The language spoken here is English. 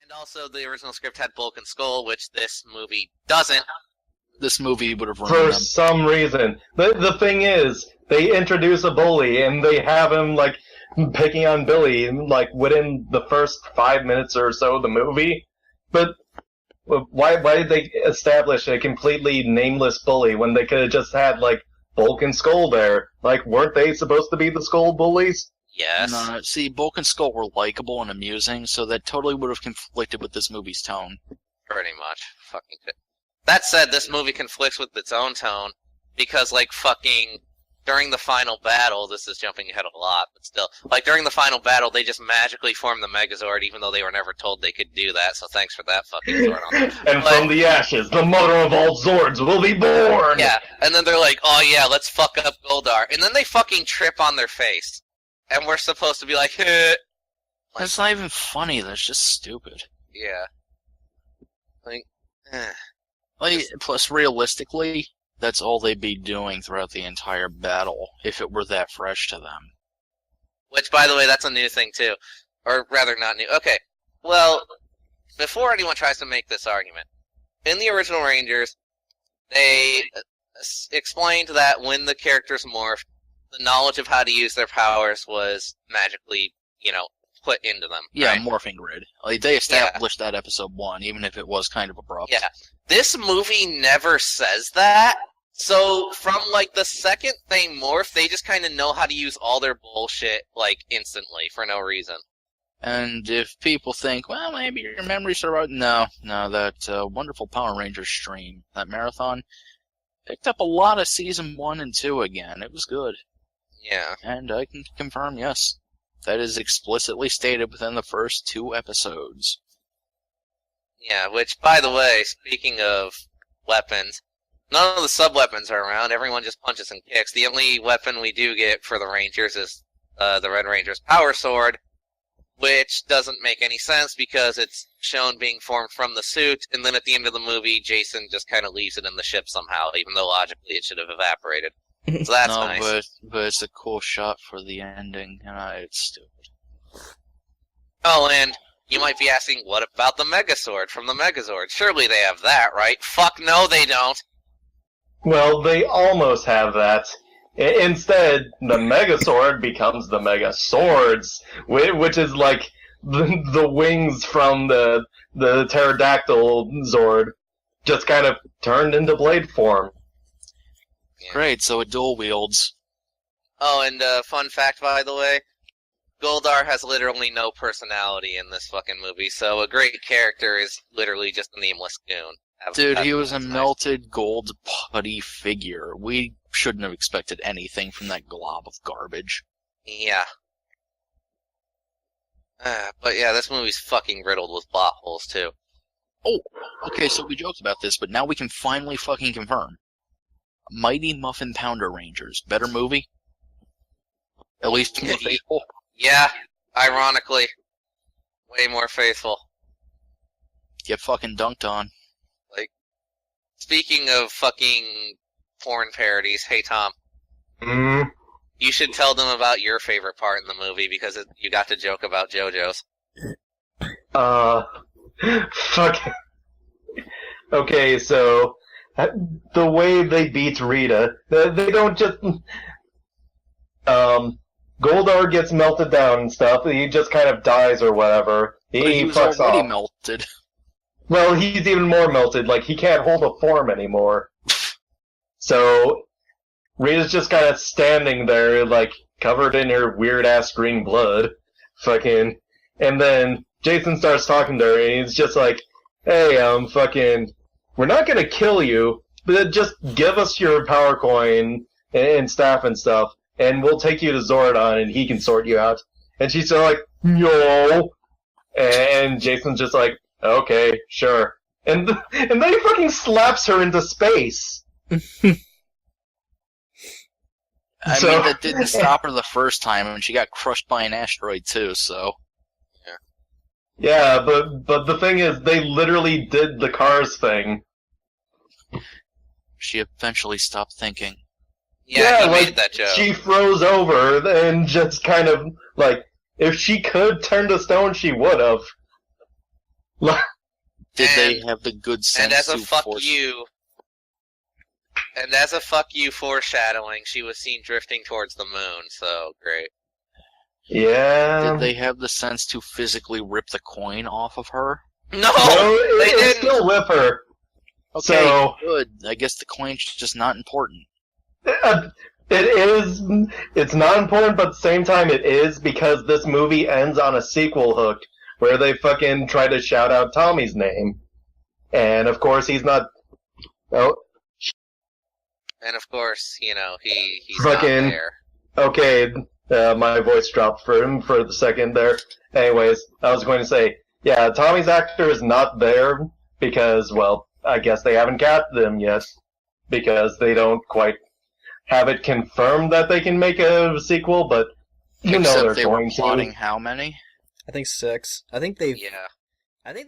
And also, the original script had Bulk and Skull, which this movie doesn't. This movie would have ruined For them. some reason. The thing is, they introduce a bully, and they have him, like, picking on Billy, like, within the first 5 minutes or so of the movie. But why did they establish a completely nameless bully when they could have just had, like, Bulk and Skull there? Like, weren't they supposed to be the Skull bullies? Yes. No, see, Bulk and Skull were likable and amusing, so that totally would have conflicted with this movie's tone. Pretty much. Fucking shit. That said, this movie conflicts with its own tone, because, like, fucking, during the final battle, this is jumping ahead a lot, but still, like, during the final battle, they just magically formed the Megazord, even though they were never told they could do that, so thanks for that fucking Zord on them. And from the ashes, the mother of all Zords will be born! Yeah, and then they're like, oh yeah, let's fuck up Goldar, and then they fucking trip on their face. And we're supposed to be like, That's not even funny, that's just stupid. yeah. Like, Plus, realistically, that's all they'd be doing throughout the entire battle, if it were that fresh to them. Which, by the way, that's a new thing, too. Or rather, not new. Okay, well, before anyone tries to make this argument, in the original Rangers, they explained that when the characters morphed, the knowledge of how to use their powers was magically, put into them. Yeah, right? Morphing Grid. Like, they established that episode 1, even if it was kind of abrupt. Yeah. This movie never says that. So, from, like, the second they morph, they just kind of know how to use all their bullshit, like, instantly, for no reason. And if people think, well, maybe your memories are out, no, that wonderful Power Rangers stream, that marathon, picked up a lot of Season 1 and 2 again. It was good. Yeah. And I can confirm, yes, that is explicitly stated within the first 2 episodes. Yeah, which, by the way, speaking of weapons, none of the sub-weapons are around. Everyone just punches and kicks. The only weapon we do get for the Rangers is the Red Ranger's Power Sword, which doesn't make any sense because it's shown being formed from the suit, and then at the end of the movie, Jason just kind of leaves it in the ship somehow, even though logically it should have evaporated. So that's no, nice. but it's a cool shot for the ending, and it's stupid. Oh, and you might be asking, what about the Megazord from the Megazord? Surely they have that, right? Fuck no, they don't. Well, they almost have that. Instead, the Megazord becomes the Megaswords, which is like the wings from the pterodactyl Zord, just kind of turned into blade form. Yeah. Great, so it dual wields. Oh, and fun fact, by the way, Goldar has literally no personality in this fucking movie, so a great character is literally just a nameless goon. Dude, he was a That's nice. melted gold putty figure. We shouldn't have expected anything from that glob of garbage. Yeah. But yeah, this movie's fucking riddled with plot holes, too. Oh, okay, so we joked about this, but now we can finally fucking confirm. Mighty Muffin Pounder Rangers. Better movie? At least more faithful? Yeah, ironically. Way more faithful. Get fucking dunked on. Speaking of fucking porn parodies, hey Tom, you should tell them about your favorite part in the movie because you got to joke about JoJo's. Fuck. Okay, so the way they beat Rita, they don't just Goldar gets melted down and stuff. He just kind of dies or whatever. He was fucks already off. melted. Well, he's even more melted. Like, he can't hold a form anymore. So, Rita's just kind of standing there, like, covered in her weird-ass green blood. Fucking. And then Jason starts talking to her, and he's just like, hey, we're not gonna kill you, but just give us your power coin and staff and stuff, and we'll take you to Zordon, and he can sort you out. And she's still like, no. And Jason's just like, okay, sure. And then he fucking slaps her into space. I mean, that didn't stop her the first time, and she got crushed by an asteroid too, so... Yeah, but the thing is, they literally did the Cars thing. She eventually stopped thinking. Yeah, he like, made that joke. She froze over and just kind of, like, if she could turn to stone, she would have. Did they have the good sense And as a to fuck force... you, and as a fuck you foreshadowing, she was seen drifting towards the moon. So great. Yeah. Did they have the sense to physically rip the coin off of her? No, No, they it's didn't. still with her. Okay, So good. I guess the coin's just not important. it is. It's not important, but at the same time, it is because this movie ends on a sequel hook where they fucking try to shout out Tommy's name, and of course he's not. Oh, And of course, he's Fucking- not there. okay. My voice dropped for him for the second there. Anyways, I was going to say, yeah, Tommy's actor is not there because, well, I guess they haven't got them yet because they don't quite have it confirmed that they can make a sequel, but you know Except they're they were going plotting to. how many? I think 6. I think they've. Yeah. I think they've